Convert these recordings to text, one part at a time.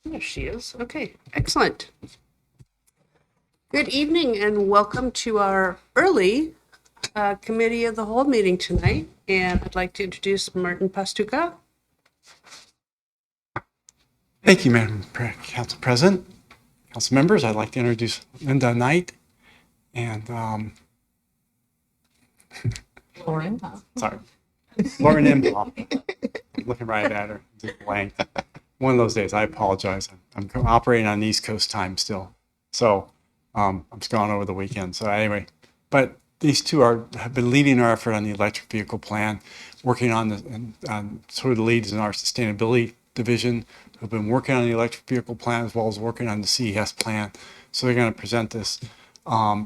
There she is. Okay, excellent. Good evening and welcome to our early Committee of the Whole meeting tonight. And I'd like to introduce Martin Pastuca. Thank you, Madam Council President. Council members, I'd like to introduce Linda Knight and Lauren. Lauren Imhoff. I'm looking right at her, just blank. One of those days, I apologize. I'm operating on East Coast time still. So I'm just gone over the weekend. So anyway, but these two have been leading our effort on the electric vehicle plan, working on sort of the leads in our sustainability division, who've been working on the electric vehicle plan as well as working on the CES plan. So they're going to present this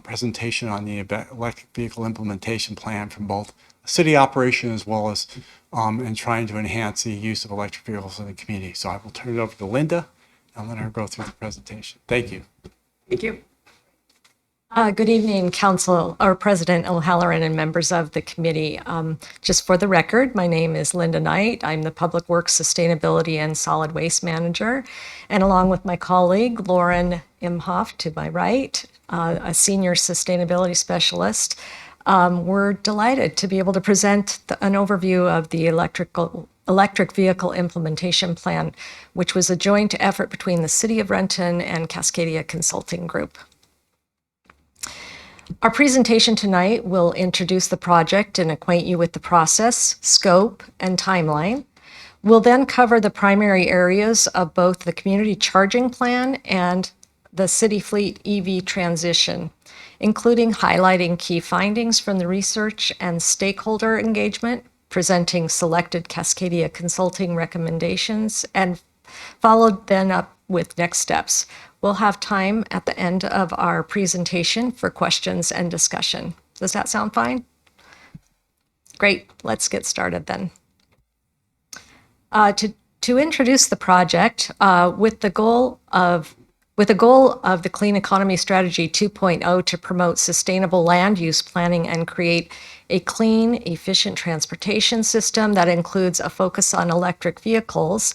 presentation on the electric vehicle implementation plan from both city operation as well as in trying to enhance the use of electric vehicles in the community. So I will turn it over to Linda and let her go through the presentation. Thank you. Thank you. Good evening, Council or President O'Halloran and members of the committee. Just for the record, my name is Linda Knight. I'm the Public Works Sustainability and Solid Waste Manager. And along with my colleague, Lauren Imhoff, to my right, a Senior Sustainability Specialist, we're delighted to be able to present an overview of the electric vehicle implementation plan, which was a joint effort between the City of Renton and Cascadia Consulting Group. Our presentation tonight will introduce the project and acquaint you with the process, scope, and timeline. We'll then cover the primary areas of both the community charging plan and the city fleet EV transition, including highlighting key findings from the research and stakeholder engagement, presenting selected Cascadia Consulting recommendations, and followed then up with next steps. We'll have time at the end of our presentation for questions and discussion. Does that sound fine? Great, let's get started then. To introduce the project, with the goal of the Clean Economy Strategy 2.0 to promote sustainable land use planning and create a clean, efficient transportation system that includes a focus on electric vehicles,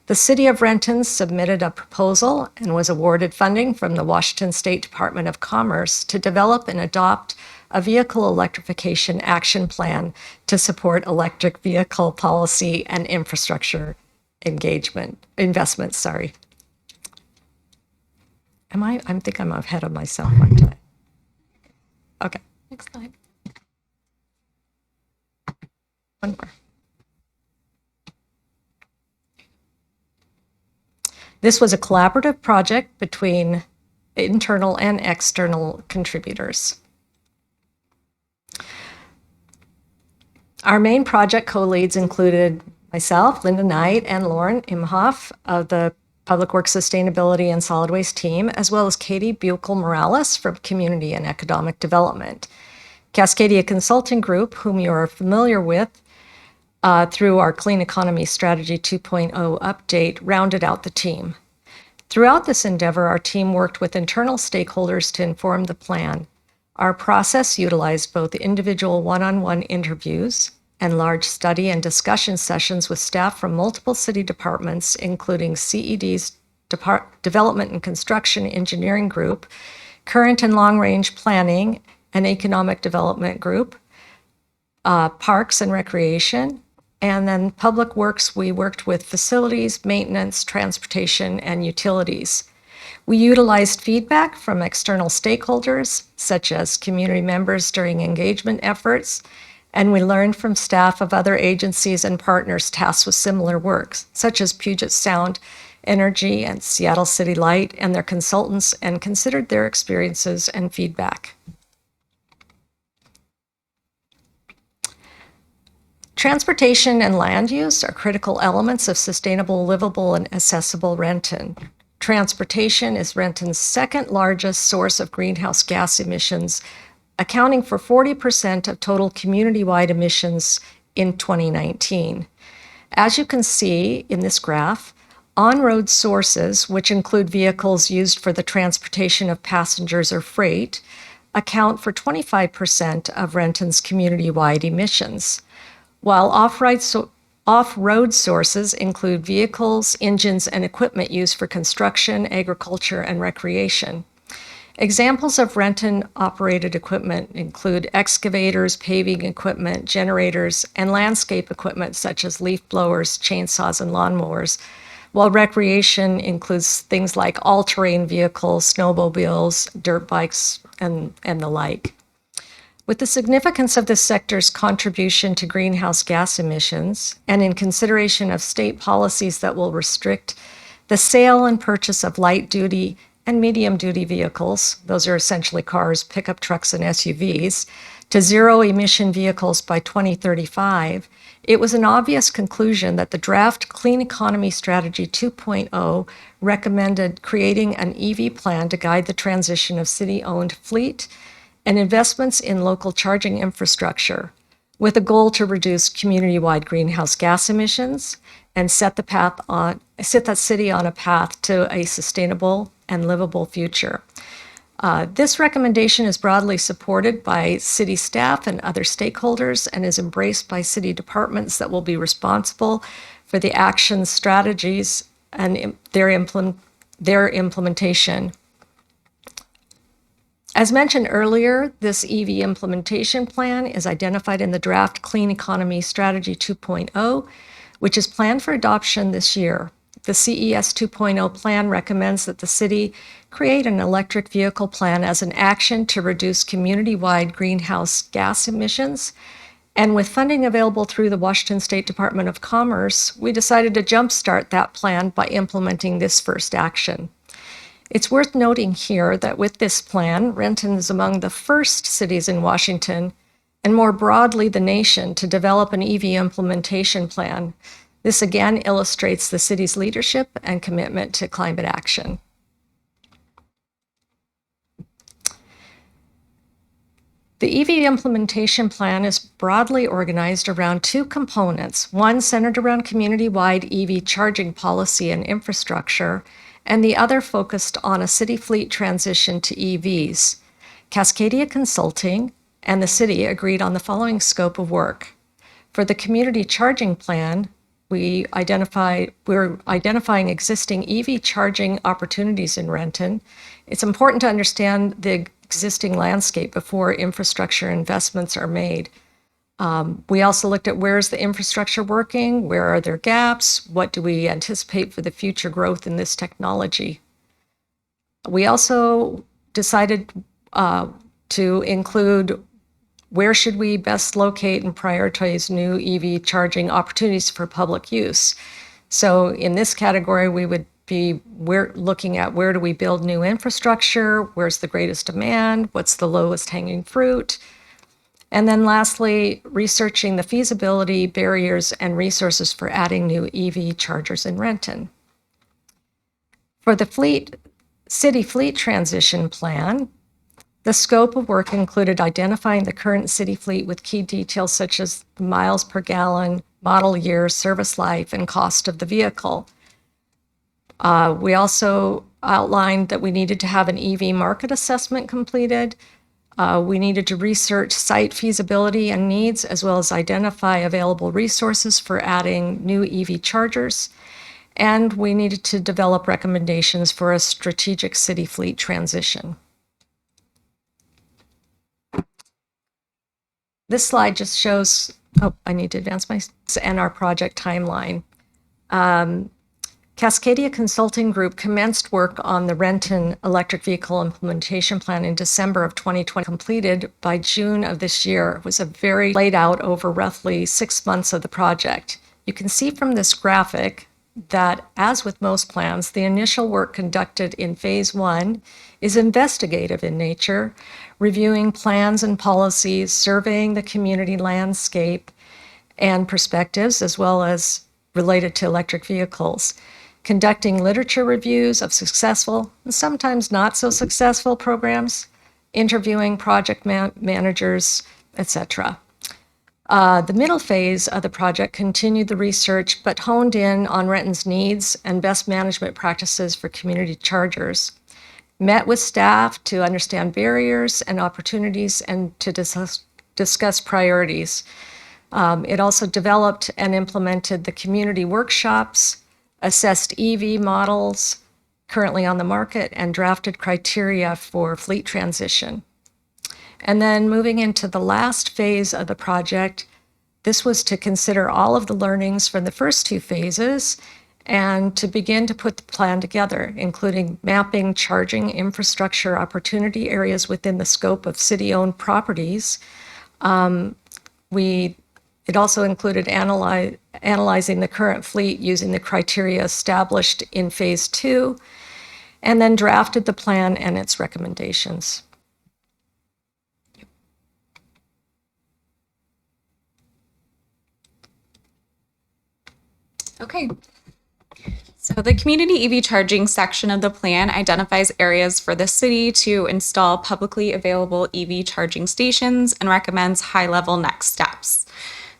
the City of Renton submitted a proposal and was awarded funding from the Washington State Department of Commerce to develop and adopt a vehicle electrification action plan to support electric vehicle policy and infrastructure investments. I think I'm ahead of myself, aren't I? Okay, next slide. One more. This was a collaborative project between internal and external contributors. Our main project co-leads included myself, Linda Knight, and Lauren Imhoff of the Public Works Sustainability and Solid Waste team, as well as Katie Buechel-Morales from Community and Economic Development. Cascadia Consulting Group, whom you are familiar with through our Clean Economy Strategy 2.0 update, rounded out the team. Throughout this endeavor, our team worked with internal stakeholders to inform the plan. Our process utilized both individual one-on-one interviews and large study and discussion sessions with staff from multiple city departments, including CED's Development and Construction Engineering Group, Current and Long Range Planning and Economic Development Group, Parks and Recreation, and then Public Works. We worked with facilities, maintenance, transportation, and utilities. We utilized feedback from external stakeholders, such as community members during engagement efforts, and we learned from staff of other agencies and partners tasked with similar work, such as Puget Sound Energy and Seattle City Light and their consultants, and considered their experiences and feedback. Transportation and land use are critical elements of sustainable, livable, and accessible Renton. Transportation is Renton's second largest source of greenhouse gas emissions, accounting for 40% of total community-wide emissions in 2019. As you can see in this graph, on-road sources, which include vehicles used for the transportation of passengers or freight, account for 25% of Renton's community-wide emissions, while Off-road sources include vehicles, engines, and equipment used for construction, agriculture, and recreation. Examples of Renton-operated equipment include excavators, paving equipment, generators, and landscape equipment such as leaf blowers, chainsaws, and lawnmowers, while recreation includes things like all-terrain vehicles, snowmobiles, dirt bikes, and the like. With the significance of this sector's contribution to greenhouse gas emissions, and in consideration of state policies that will restrict the sale and purchase of light-duty and medium-duty vehicles, those are essentially cars, pickup trucks, and SUVs, to zero-emission vehicles by 2035, it was an obvious conclusion that the draft Clean Economy Strategy 2.0 recommended creating an EV plan to guide the transition of city-owned fleet and investments in local charging infrastructure, with a goal to reduce community-wide greenhouse gas emissions and set the city on a path to a sustainable and livable future. This recommendation is broadly supported by city staff and other stakeholders and is embraced by city departments that will be responsible for the actions, strategies, and their implementation. As mentioned earlier, this EV implementation plan is identified in the draft Clean Economy Strategy 2.0, which is planned for adoption this year. The CES 2.0 plan recommends that the city create an electric vehicle plan as an action to reduce community-wide greenhouse gas emissions. And with funding available through the Washington State Department of Commerce, we decided to jumpstart that plan by implementing this first action. It's worth noting here that with this plan, Renton is among the first cities in Washington, and more broadly the nation, to develop an EV implementation plan. This again illustrates the city's leadership and commitment to climate action. The EV implementation plan is broadly organized around two components, one centered around community-wide EV charging policy and infrastructure, and the other focused on a city fleet transition to EVs. Cascadia Consulting and the city agreed on the following scope of work. For the community charging plan, we're identifying existing EV charging opportunities in Renton. It's important to understand the existing landscape before infrastructure investments are made. We also looked at where is the infrastructure working, where are there gaps, what do we anticipate for the future growth in this technology. We also decided to include where should we best locate and prioritize new EV charging opportunities for public use. So in this category, we're looking at where do we build new infrastructure, where's the greatest demand, what's the lowest hanging fruit. And then lastly, researching the feasibility, barriers, and resources for adding new EV chargers in Renton. For the city fleet transition plan, the scope of work included identifying the current city fleet with key details such as miles per gallon, model year, service life, and cost of the vehicle. We also outlined that we needed to have an EV market assessment completed. We needed to research site feasibility and needs, as well as identify available resources for adding new EV chargers. And we needed to develop recommendations for a strategic city fleet transition. This slide just shows, I need to advance and our project timeline. Cascadia Consulting Group commenced work on the Renton electric vehicle implementation plan in December of 2020, completed by June of this year. It was laid out over roughly 6 months of the project. You can see from this graphic that, as with most plans, the initial work conducted in phase 1 is investigative in nature, reviewing plans and policies, surveying the community landscape and perspectives, as well as related to electric vehicles, conducting literature reviews of successful and sometimes not so successful programs, interviewing project managers, etc. The middle phase of the project continued the research, but honed in on Renton's needs and best management practices for community chargers, met with staff to understand barriers and opportunities and to discuss priorities. It also developed and implemented the community workshops, assessed EV models currently on the market, and drafted criteria for fleet transition. And then moving into the last phase of the project, this was to consider all of the learnings from the first two phases and to begin to put the plan together, including mapping charging infrastructure opportunity areas within the scope of city-owned properties. It also included analyzing the current fleet using the criteria established in phase two, and then drafted the plan and its recommendations. Okay. So the community EV charging section of the plan identifies areas for the city to install publicly available EV charging stations and recommends high-level next steps.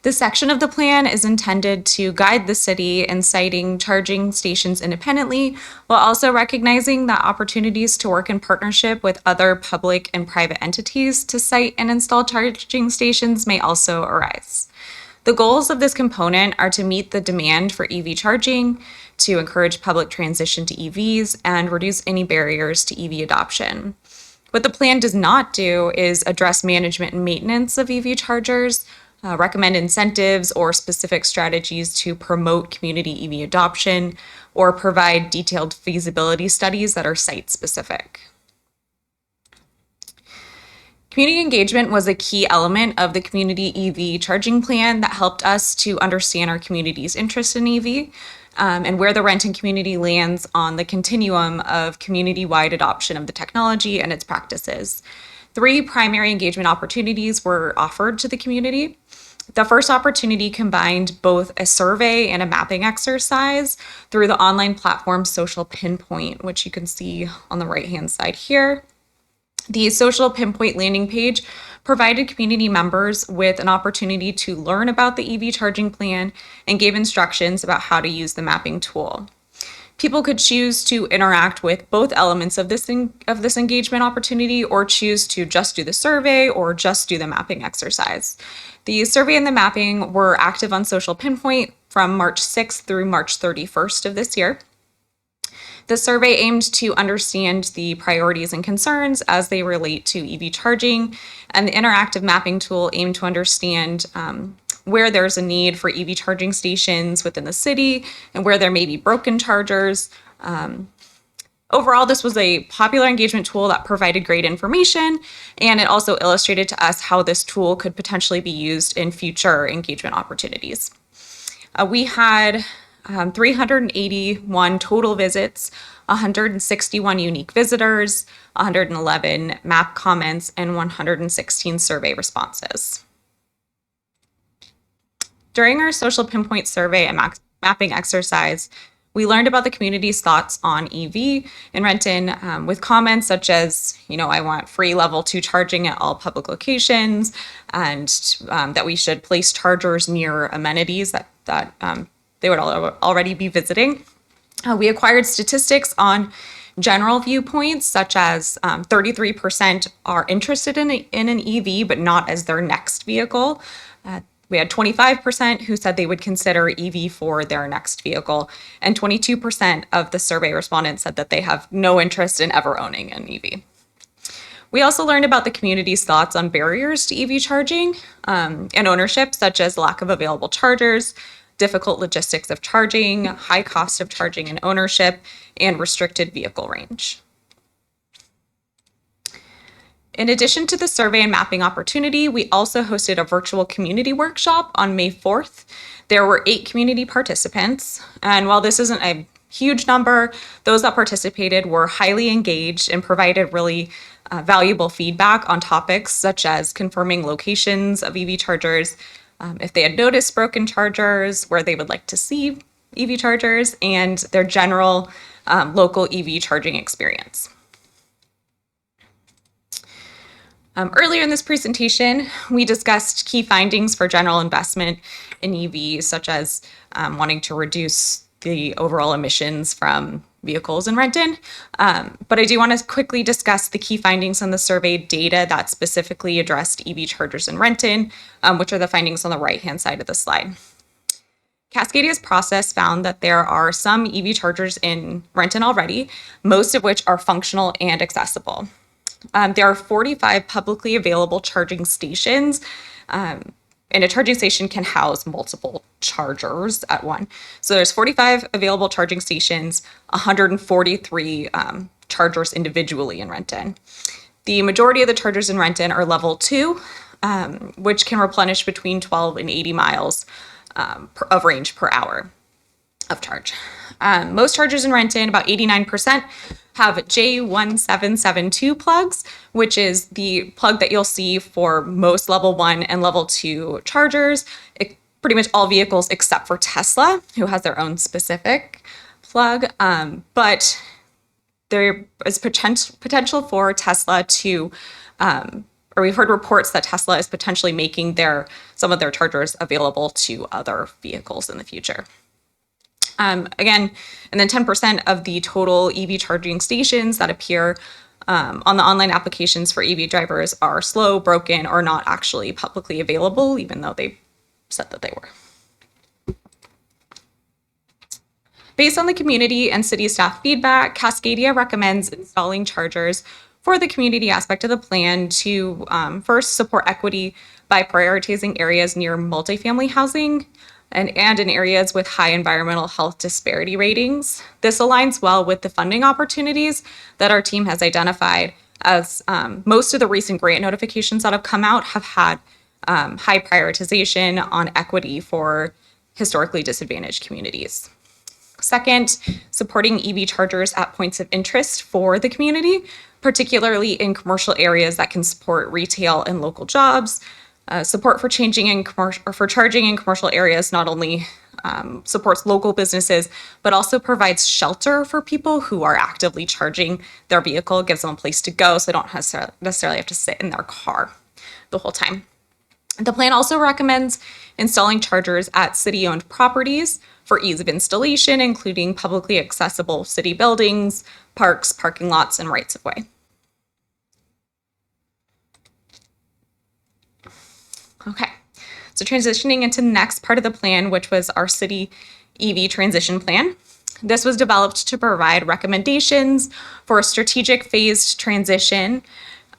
This section of the plan is intended to guide the city in siting charging stations independently, while also recognizing that opportunities to work in partnership with other public and private entities to site and install charging stations may also arise. The goals of this component are to meet the demand for EV charging, to encourage public transition to EVs, and reduce any barriers to EV adoption. What the plan does not do is address management and maintenance of EV chargers, recommend incentives or specific strategies to promote community EV adoption, or provide detailed feasibility studies that are site-specific. Community engagement was a key element of the community EV charging plan that helped us to understand our community's interest in EV and where the Renton community lands on the continuum of community-wide adoption of the technology and its practices. 3 primary engagement opportunities were offered to the community. The first opportunity combined both a survey and a mapping exercise through the online platform Social Pinpoint, which you can see on the right-hand side here. The Social Pinpoint landing page provided community members with an opportunity to learn about the EV charging plan and gave instructions about how to use the mapping tool. People could choose to interact with both elements of this engagement opportunity, or choose to just do the survey or just do the mapping exercise. The survey and the mapping were active on Social Pinpoint from March 6th through March 31st of this year. The survey aimed to understand the priorities and concerns as they relate to EV charging, and the interactive mapping tool aimed to understand where there's a need for EV charging stations within the city and where there may be broken chargers. Overall, this was a popular engagement tool that provided great information, and it also illustrated to us how this tool could potentially be used in future engagement opportunities. We had 381 total visits, 161 unique visitors, 111 map comments, and 116 survey responses. During our Social Pinpoint survey and mapping exercise, we learned about the community's thoughts on EV in Renton with comments such as, I want free level 2 charging at all public locations, and that we should place chargers near amenities that they would already be visiting. We acquired statistics on general viewpoints, such as 33% are interested in an EV, but not as their next vehicle. We had 25% who said they would consider EV for their next vehicle, and 22% of the survey respondents said that they have no interest in ever owning an EV. We also learned about the community's thoughts on barriers to EV charging and ownership, such as lack of available chargers, difficult logistics of charging, high cost of charging and ownership, and restricted vehicle range. In addition to the survey and mapping opportunity, we also hosted a virtual community workshop on May 4th. There were 8 community participants, and while this isn't a huge number, those that participated were highly engaged and provided really valuable feedback on topics such as confirming locations of EV chargers, if they had noticed broken chargers, where they would like to see EV chargers, and their general local EV charging experience. Earlier in this presentation, we discussed key findings for general investment in EVs, such as wanting to reduce the overall emissions from vehicles in Renton. But I do want to quickly discuss the key findings on the survey data that specifically addressed EV chargers in Renton, which are the findings on the right-hand side of the slide. Cascadia's process found that there are some EV chargers in Renton already, most of which are functional and accessible. There are 45 publicly available charging stations, and a charging station can house multiple chargers at one. So there's 45 available charging stations, 143 chargers individually in Renton. The majority of the chargers in Renton are level 2, which can replenish between 12 and 80 miles of range per hour of charge. Most chargers in Renton, about 89%, have J1772 plugs, which is the plug that you'll see for most level 1 and level 2 chargers. Pretty much all vehicles except for Tesla, who has their own specific plug. But there is potential for Tesla to, or we've heard reports that Tesla is potentially making some of their chargers available to other vehicles in the future. Again, and then 10% of the total EV charging stations that appear on the online applications for EV drivers are slow, broken, or not actually publicly available, even though they said that they were. Based on the community and city staff feedback, Cascadia recommends installing chargers for the community aspect of the plan to first support equity by prioritizing areas near multifamily housing and in areas with high environmental health disparity ratings. This aligns well with the funding opportunities that our team has identified, as most of the recent grant notifications that have come out have had high prioritization on equity for historically disadvantaged communities. Second, supporting EV chargers at points of interest for the community, particularly in commercial areas that can support retail and local jobs. Support for charging in commercial areas not only supports local businesses, but also provides shelter for people who are actively charging their vehicle, gives them a place to go so they don't necessarily have to sit in their car the whole time. The plan also recommends installing chargers at city-owned properties for ease of installation, including publicly accessible city buildings, parks, parking lots, and rights-of-way. Okay, so transitioning into the next part of the plan, which was our city EV transition plan. This was developed to provide recommendations for a strategic phased transition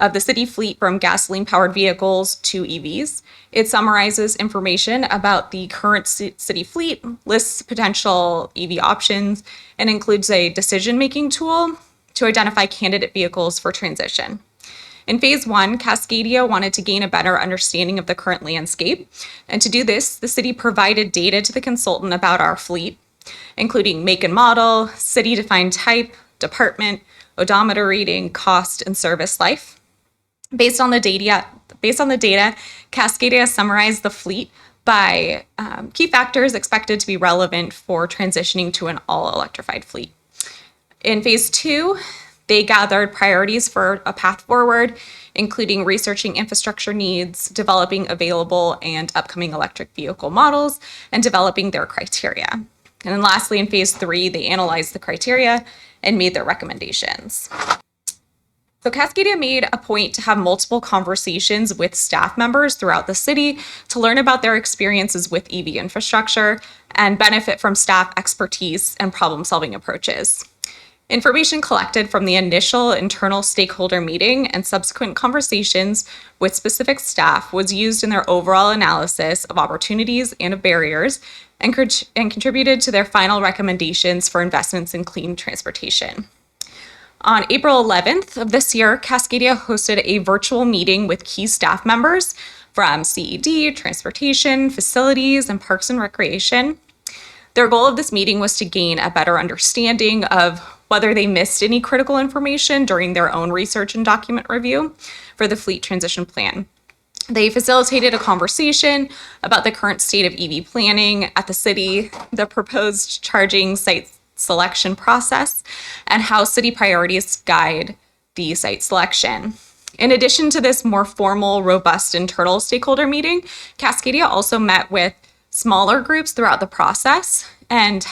of the city fleet from gasoline-powered vehicles to EVs. It summarizes information about the current city fleet, lists potential EV options, and includes a decision-making tool to identify candidate vehicles for transition. In phase 1, Cascadia wanted to gain a better understanding of the current landscape. And to do this, the city provided data to the consultant about our fleet, including make and model, city-defined type, department, odometer reading, cost, and service life. Based on the data, Cascadia summarized the fleet by key factors expected to be relevant for transitioning to an all-electrified fleet. In phase 2, they gathered priorities for a path forward, including researching infrastructure needs, developing available and upcoming electric vehicle models, and developing their criteria. And then lastly, in phase 3, they analyzed the criteria and made their recommendations. So Cascadia made a point to have multiple conversations with staff members throughout the city to learn about their experiences with EV infrastructure and benefit from staff expertise and problem-solving approaches. Information collected from the initial internal stakeholder meeting and subsequent conversations with specific staff was used in their overall analysis of opportunities and of barriers and contributed to their final recommendations for investments in clean transportation. On April 11th of this year, Cascadia hosted a virtual meeting with key staff members from CED, Transportation, Facilities, and Parks and Recreation. Their goal of this meeting was to gain a better understanding of whether they missed any critical information during their own research and document review for the fleet transition plan. They facilitated a conversation about the current state of EV planning at the city, the proposed charging site selection process, and how city priorities guide the site selection. In addition to this more formal, robust internal stakeholder meeting, Cascadia also met with smaller groups throughout the process and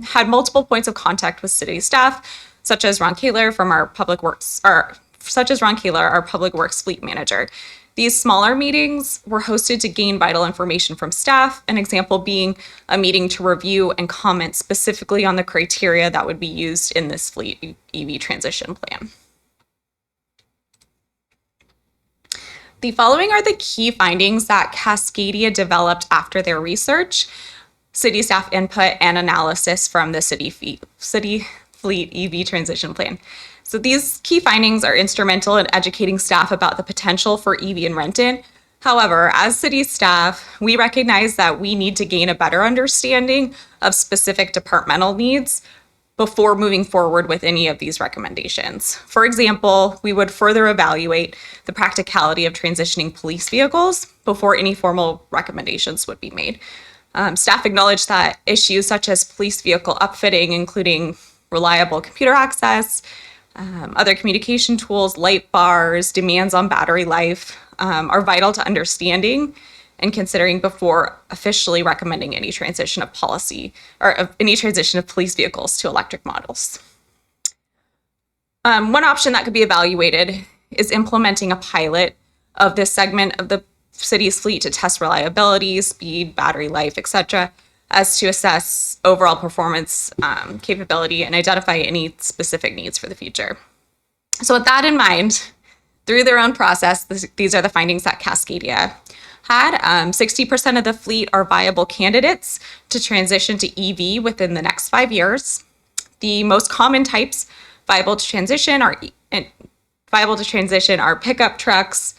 had multiple points of contact with city staff, such as Ron Kaler from our Public Works, or such as Ron Kaler, our Public Works Fleet Manager. These smaller meetings were hosted to gain vital information from staff, an example being a meeting to review and comment specifically on the criteria that would be used in this fleet EV transition plan. The following are the key findings that Cascadia developed after their research, city staff input, and analysis from the city fleet EV transition plan. So these key findings are instrumental in educating staff about the potential for EV in Renton. However, as city staff, we recognize that we need to gain a better understanding of specific departmental needs before moving forward with any of these recommendations. For example, we would further evaluate the practicality of transitioning police vehicles before any formal recommendations would be made. Staff acknowledge that issues such as police vehicle upfitting, including reliable computer access, other communication tools, light bars, demands on battery life, are vital to understanding and considering before officially recommending any transition of policy or of any transition of police vehicles to electric models. One option that could be evaluated is implementing a pilot of this segment of the city's fleet to test reliability, speed, battery life, etc., as to assess overall performance capability and identify any specific needs for the future. So with that in mind, through their own process, these are the findings that Cascadia had. 60% of the fleet are viable candidates to transition to EV within the next 5 years. The most common types viable to transition are pickup trucks,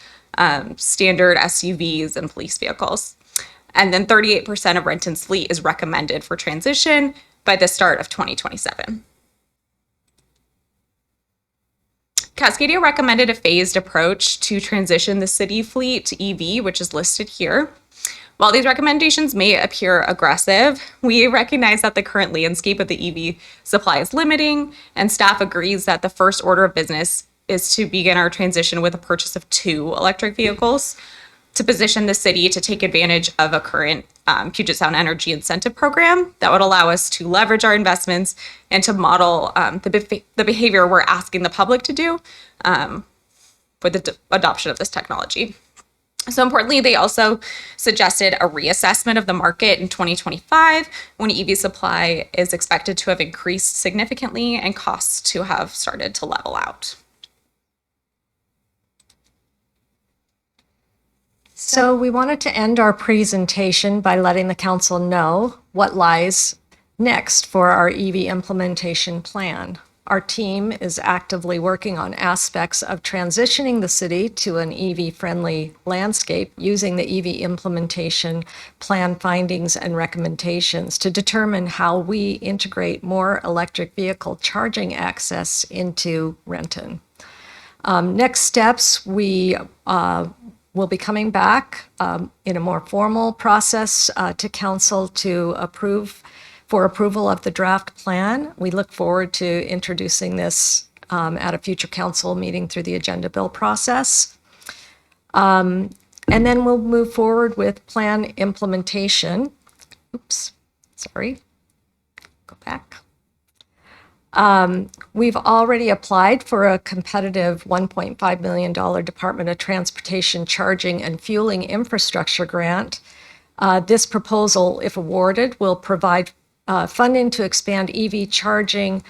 standard SUVs, and police vehicles. And then 38% of Renton's fleet is recommended for transition by the start of 2027. Cascadia recommended a phased approach to transition the city fleet to EV, which is listed here. While these recommendations may appear aggressive, we recognize that the current landscape of the EV supply is limiting, and staff agrees that the first order of business is to begin our transition with a purchase of 2 electric vehicles to position the city to take advantage of a current Puget Sound Energy Incentive Program that would allow us to leverage our investments and to model the behavior we're asking the public to do for the adoption of this technology. So importantly, they also suggested a reassessment of the market in 2025 when EV supply is expected to have increased significantly and costs to have started to level out. So we wanted to end our presentation by letting the council know what lies next for our EV implementation plan. Our team is actively working on aspects of transitioning the city to an EV-friendly landscape using the EV implementation plan findings and recommendations to determine how we integrate more electric vehicle charging access into Renton. Next steps, we will be coming back in a more formal process to council for approval of the draft plan. We look forward to introducing this at a future council meeting through the agenda bill process. And then we'll move forward with plan implementation. Oops, sorry, go back. We've already applied for a competitive $1.5 million Department of Transportation charging and fueling infrastructure grant. This proposal, if awarded, will provide funding to expand EV charging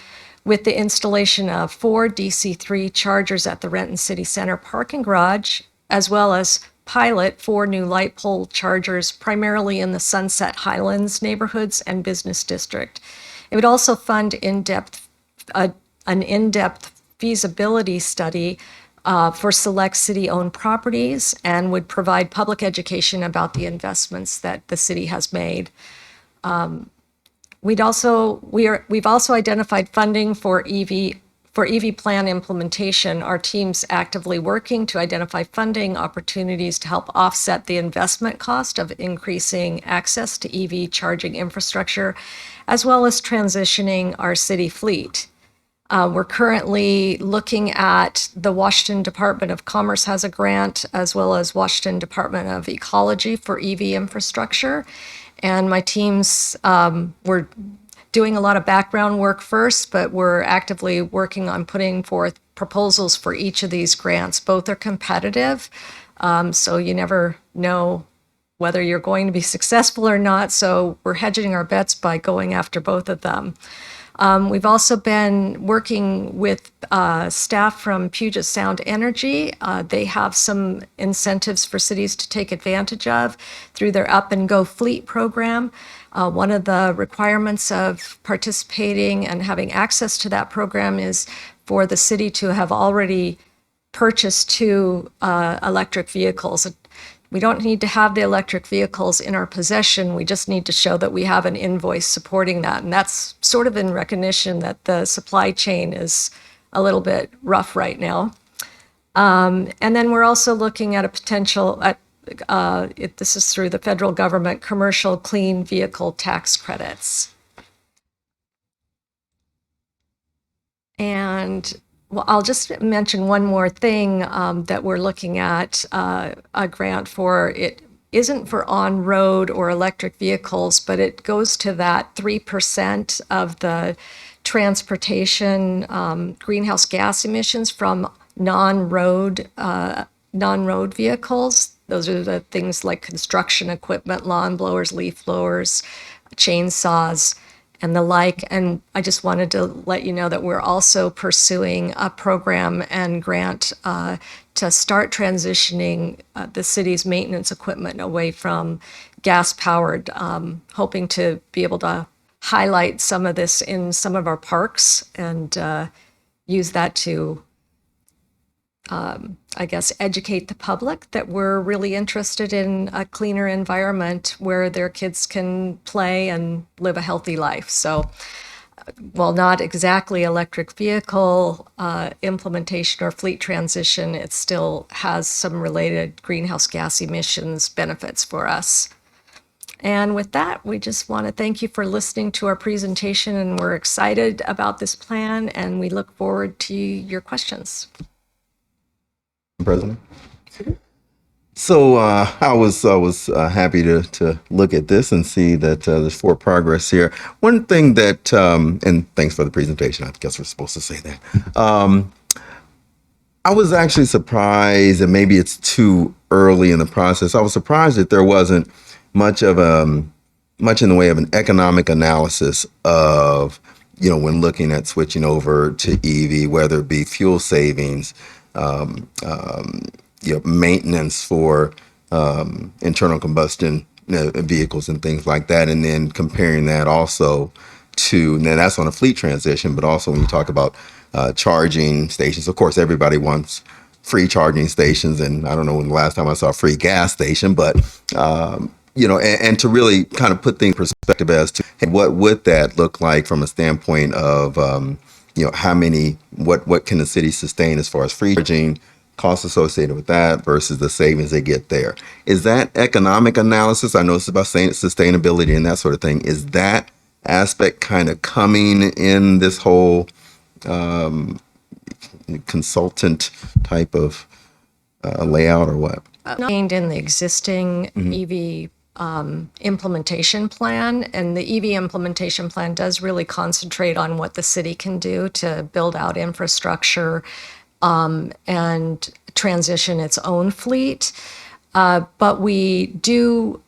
with the installation of 4 DC3 chargers at the Renton City Center parking garage, as well as pilot 4 new light pole chargers, primarily in the Sunset Highlands neighborhoods and business district. It would also fund an in-depth feasibility study for select city-owned properties and would provide public education about the investments that the city has made. We've also identified funding for EV plan implementation. Our team's actively working to identify funding opportunities to help offset the investment cost of increasing access to EV charging infrastructure, as well as transitioning our city fleet. We're currently looking at the Washington Department of Commerce has a grant, as well as Washington Department of Ecology for EV infrastructure. And my teams, we're doing a lot of background work first, but we're actively working on putting forth proposals for each of these grants. Both are competitive, so you never know whether you're going to be successful or not. So we're hedging our bets by going after both of them. We've also been working with staff from Puget Sound Energy. They have some incentives for cities to take advantage of through their Up and Go Fleet program. One of the requirements of participating and having access to that program is for the city to have already purchased 2 electric vehicles. We don't need to have the electric vehicles in our possession. We just need to show that we have an invoice supporting that. And that's sort of in recognition that the supply chain is a little bit rough right now. And then we're also looking at a potential, this is through the federal government, commercial clean vehicle tax credits. And well, I'll just mention one more thing that we're looking at a grant for. It isn't for on-road or electric vehicles, but it goes to that 3% of the transportation greenhouse gas emissions from non-road vehicles. Those are the things like construction equipment, lawn blowers, leaf blowers, chainsaws, and the like. And I just wanted to let you know that we're also pursuing a program and grant to start transitioning the city's maintenance equipment away from gas-powered, hoping to be able to highlight some of this in some of our parks and use that to, I guess, educate the public that we're really interested in a cleaner environment where their kids can play and live a healthy life. So, while not exactly electric vehicle implementation or fleet transition, it still has some related greenhouse gas emissions benefits for us. And with that, we just want to thank you for listening to our presentation, and we're excited about this plan, and we look forward to your questions. President. So I was happy to look at this and see that there's forward progress here. One thing that, and thanks for the presentation. I guess we're supposed to say that. I was actually surprised, and maybe it's too early in the process. I was surprised that there wasn't much in the way of an economic analysis of, when looking at switching over to EV, whether it be fuel savings, maintenance for internal combustion vehicles and things like that, and then comparing that also to, and then that's on a fleet transition, but also when you talk about charging stations, of course, everybody wants free charging stations, and I don't know when the last time I saw a free gas station, but and to really kind of put things in perspective as to what would that look like from a standpoint of how many, what can the city sustain as far as free charging, costs associated with that versus the savings they get there. Is that economic analysis? I know it's about sustainability and that sort of thing. Is that aspect kind of coming in this whole consultant type of layout or what? Contained in the existing EV implementation plan, and the EV implementation plan does really concentrate on what the city can do to build out infrastructure and transition its own fleet. But we do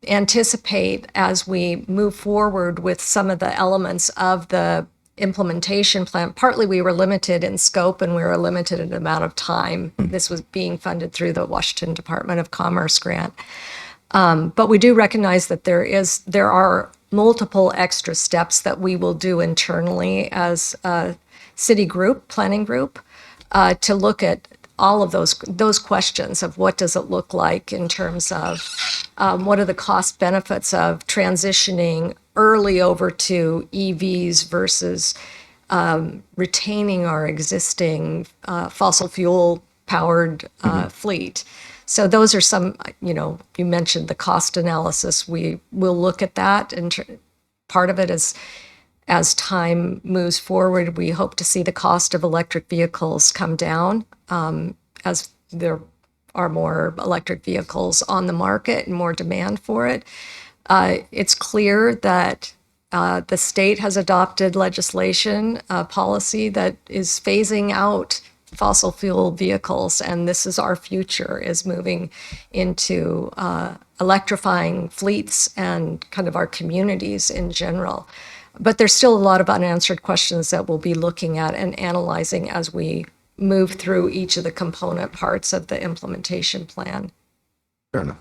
anticipate, as we move forward with some of the elements of the implementation plan, partly we were limited in scope and we were limited in amount of time. This was being funded through the Washington Department of Commerce grant. But we do recognize that there are multiple extra steps that we will do internally as a city group, planning group, to look at all of those questions of what does it look like in terms of what are the cost benefits of transitioning early over to EVs versus retaining our existing fossil fuel powered fleet. So those are some, you mentioned the cost analysis. We will look at that, and part of it is as time moves forward, we hope to see the cost of electric vehicles come down as there are more electric vehicles on the market and more demand for it. It's clear that the state has adopted legislation, policy that is phasing out fossil fuel vehicles, and this is our future, is moving into electrifying fleets and kind of our communities in general. But there's still a lot of unanswered questions that we'll be looking at and analyzing as we move through each of the component parts of the implementation plan. Fair enough.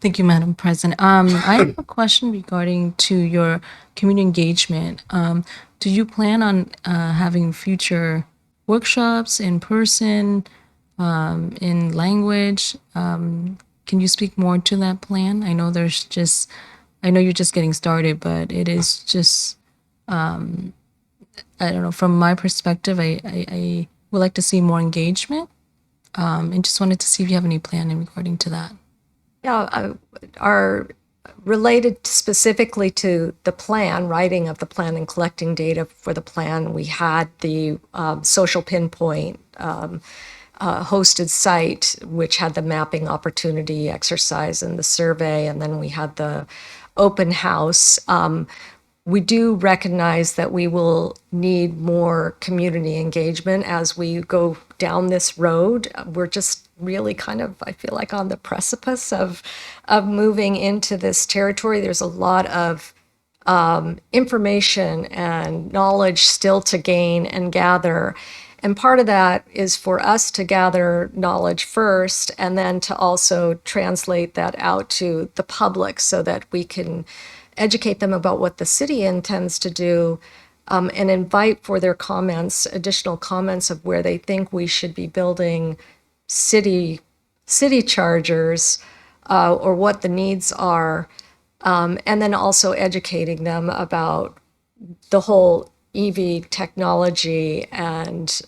Thank you, Madam President. I have a question regarding to your community engagement. Do you plan on having future workshops in person, in language? Can you speak more to that plan? I know I know you're just getting started, but it is just, I don't know, from my perspective, I would like to see more engagement. And just wanted to see if you have any plan in regarding to that. Yeah, are related specifically to the plan, writing of the plan and collecting data for the plan. We had the social pinpoint hosted site, which had the mapping opportunity exercise and the survey, and then we had the open house. We do recognize that we will need more community engagement as we go down this road. We're just really kind of, I feel like, on the precipice of moving into this territory. There's a lot of information and knowledge still to gain and gather. And part of that is for us to gather knowledge first and then to also translate that out to the public so that we can educate them about what the city intends to do, and invite for their comments, additional comments of where they think we should be building city chargers, or what the needs are, and then also educating them about the whole EV technology and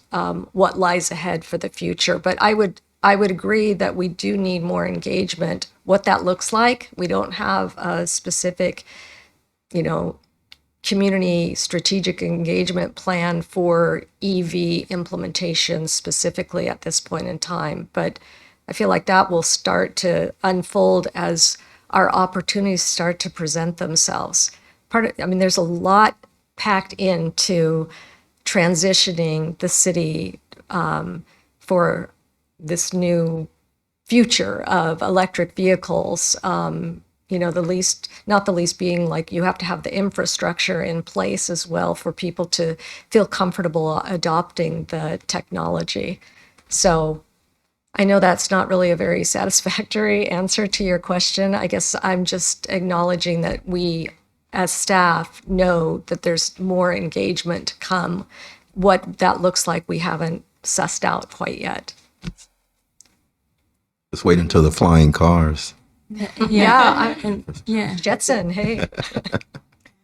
what lies ahead for the future. But I would agree that we do need more engagement. What that looks like, we don't have a specific, community strategic engagement plan for EV implementation specifically at this point in time. But I feel like that will start to unfold as our opportunities start to present themselves. There's a lot packed into transitioning the city for this new future of electric vehicles. Not the least being like you have to have the infrastructure in place as well for people to feel comfortable adopting the technology. So I know that's not really a very satisfactory answer to your question. I guess I'm just acknowledging that we as staff know that there's more engagement to come. What that looks like, we haven't sussed out quite yet. Just wait until the flying cars. Yeah. Jetson, hey.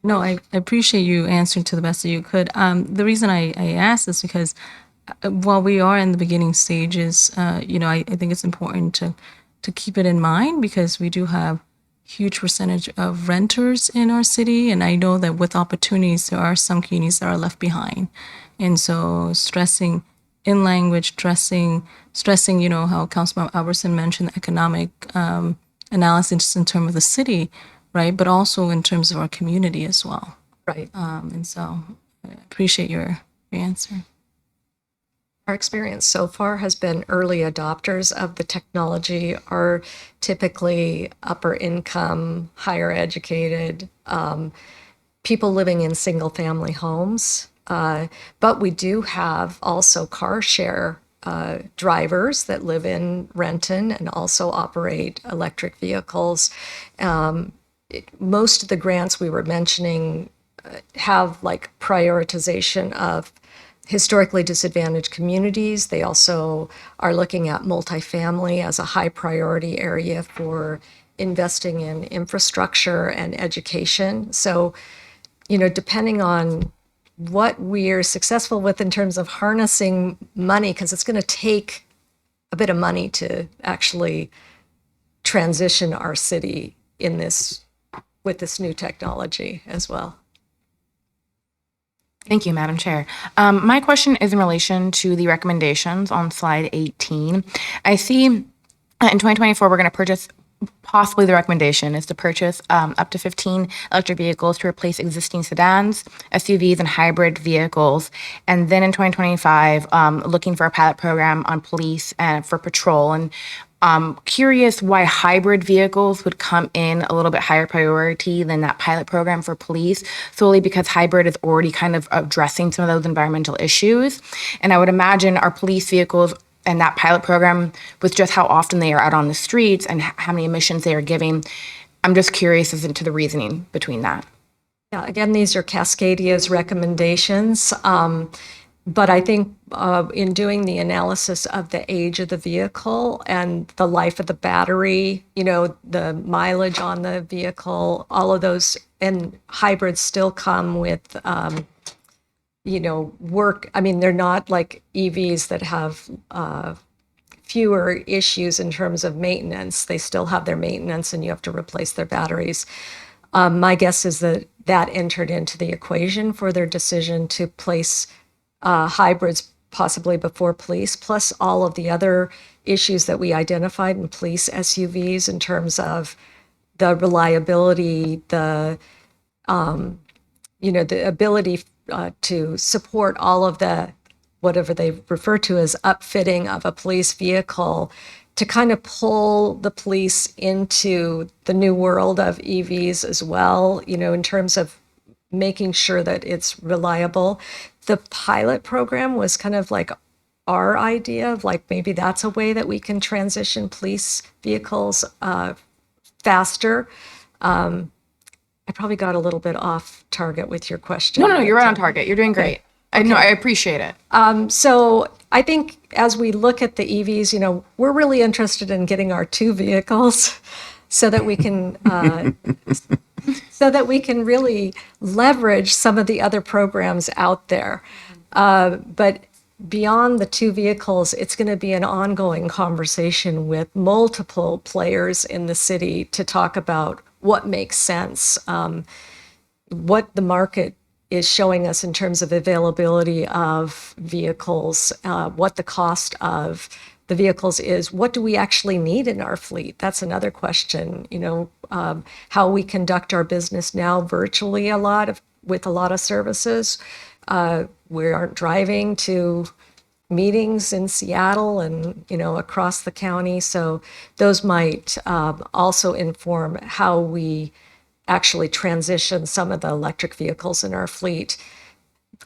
No, I appreciate you answering to the best that you could. The reason I asked is because while we are in the beginning stages, I think it's important to keep it in mind because we do have huge percentage of renters in our city. And I know that with opportunities, there are some communities that are left behind. And so stressing in language, stressing, how Councilmember Albertson mentioned economic analysis in terms of the city, right? But also in terms of our community as well. Right. And so I appreciate your answer. Our experience so far has been early adopters of the technology are typically upper income, higher educated, people living in single family homes. But we do have also car share drivers that live in Renton and also operate electric vehicles. Most of the grants we were mentioning have like prioritization of historically disadvantaged communities. They also are looking at multifamily as a high priority area for investing in infrastructure and education. So, depending on what we're successful with in terms of harnessing money, because it's going to take a bit of money to actually transition our city in this with this new technology as well. Thank you, Madam Chair. My question is in relation to the recommendations on slide 18. I see in 2024, we're going to purchase, possibly the recommendation is to purchase up to 15 electric vehicles to replace existing sedans, SUVs, and hybrid vehicles. And then in 2025, looking for a pilot program on police and for patrol. And curious why hybrid vehicles would come in a little bit higher priority than that pilot program for police, solely because hybrid is already kind of addressing some of those environmental issues. And I would imagine our police vehicles and that pilot program, with just how often they are out on the streets and how many emissions they are giving, I'm just curious as to the reasoning between that. Yeah, again, these are Cascadia's recommendations. But I think in doing the analysis of the age of the vehicle and the life of the battery, the mileage on the vehicle, all of those, and hybrids still come with, work. I mean, they're not like EVs that have fewer issues in terms of maintenance. They still have their maintenance and you have to replace their batteries. My guess is that entered into the equation for their decision to place hybrids possibly before police, plus all of the other issues that we identified in police SUVs in terms of the reliability, the ability to support all of the whatever they refer to as upfitting of a police vehicle, to kind of pull the police into the new world of EVs as well, in terms of making sure that it's reliable. The pilot program was kind of like our idea of like, maybe that's a way that we can transition police vehicles faster. I probably got a little bit off target with your question. No, you're right on target. You're doing great. I know, I appreciate it. So I think as we look at the EVs, we're really interested in getting our two vehicles so that we can really leverage some of the other programs out there. But beyond the two vehicles, it's going to be an ongoing conversation with multiple players in the city to talk about what makes sense, what the market is showing us in terms of availability of vehicles, what the cost of the vehicles is, what do we actually need in our fleet? That's another question. How we conduct our business now virtually with a lot of services. We aren't driving to meetings in Seattle and across the county, so those might also inform how we actually transition some of the electric vehicles in our fleet.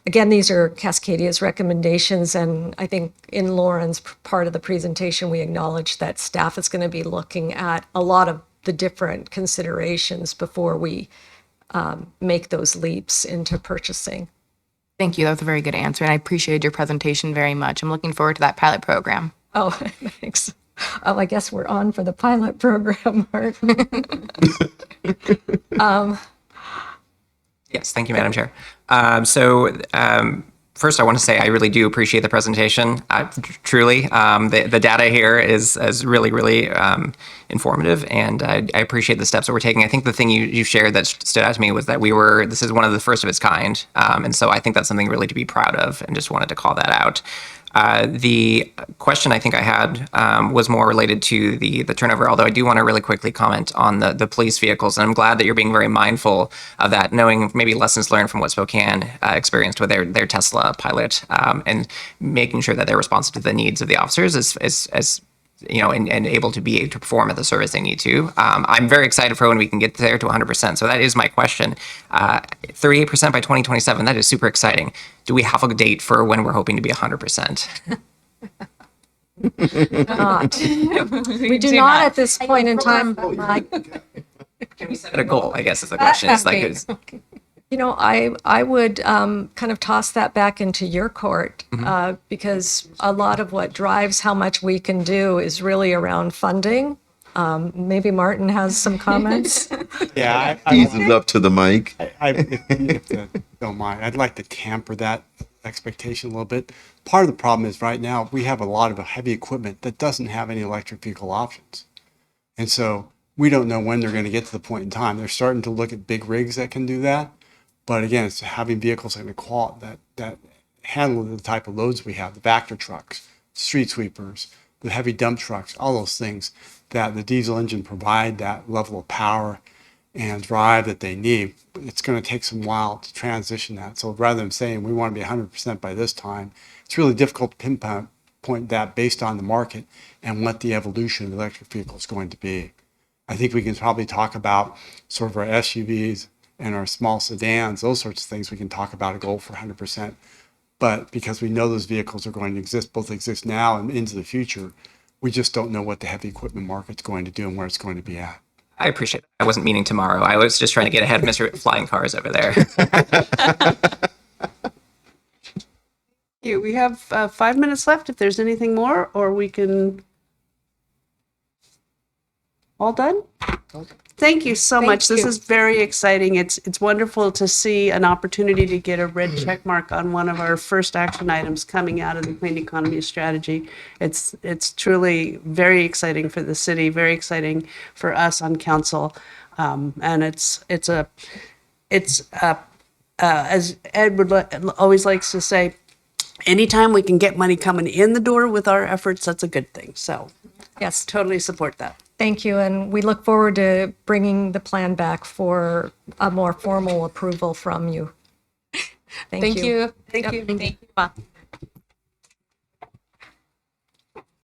Again, these are Cascadia's recommendations, and I think in Lauren's part of the presentation, we acknowledged that staff is going to be looking at a lot of the different considerations before we make those leaps into purchasing. Thank you. That was a very good answer, and I appreciated your presentation very much. I'm looking forward to that pilot program. Oh, thanks. Oh, I guess we're on for the pilot program, Mark. Yes, thank you, Madam Chair. First, I want to say I really do appreciate the presentation. Truly, the data here is really, really informative, and I appreciate the steps that we're taking. I think the thing you shared that stood out to me was that this is one of the first of its kind, and so I think that's something really to be proud of, and just wanted to call that out. The question I think I had was more related to the turnover, although I do want to really quickly comment on the police vehicles. And I'm glad that you're being very mindful of that, knowing maybe lessons learned from what Spokane experienced with their Tesla pilot, and making sure that they're responsive to the needs of the officers as and able to perform at the service they need to. I'm very excited for when we can get there to 100%. So that is my question. 38% by 2027, that is super exciting. Do we have a date for when we're hoping to be 100%? We do not at this point in time. Can we set a goal, I guess is the question. I would kind of toss that back into your court, because a lot of what drives how much we can do is really around funding. Maybe Martin has some comments. Yeah, Eases up to the mic. if you don't mind, I'd like to tamper that expectation a little bit. Part of the problem is right now we have a lot of heavy equipment that doesn't have any electric vehicle options. And so We don't know when they're going to get to the point in time. They're starting to look at big rigs that can do that. But again, it's having vehicles that handle the type of loads we have, the Vector trucks, street sweepers, the heavy dump trucks, all those things that the diesel engine provide that level of power and drive that they need. It's going to take some while to transition that. So rather than saying we want to be 100% by this time, it's really difficult to pinpoint that based on the market and what the evolution of the electric vehicle is going to be. I think we can probably talk about sort of our SUVs and our small sedans, those sorts of things. We can talk about a goal for 100%. But because we know those vehicles are going to exist, both exist now and into the future, we just don't know what the heavy equipment market's going to do and where it's going to be at. I appreciate it. I wasn't meaning tomorrow. I was just trying to get ahead of Mr. Flying Cars over there. We have 5 minutes left if there's anything more, or we can... All done? Thank you so much. This is very exciting. It's wonderful to see an opportunity to get a red check mark on one of our first action items coming out of the clean economy strategy. It's truly very exciting for the city, very exciting for us on council, and it's as Ed always likes to say, anytime we can get money coming in the door with our efforts, that's a good thing. So, Yes, totally support that. thank you. And we look forward to bringing the plan back for a more formal approval from you. Thank you. Thank you. Thank you.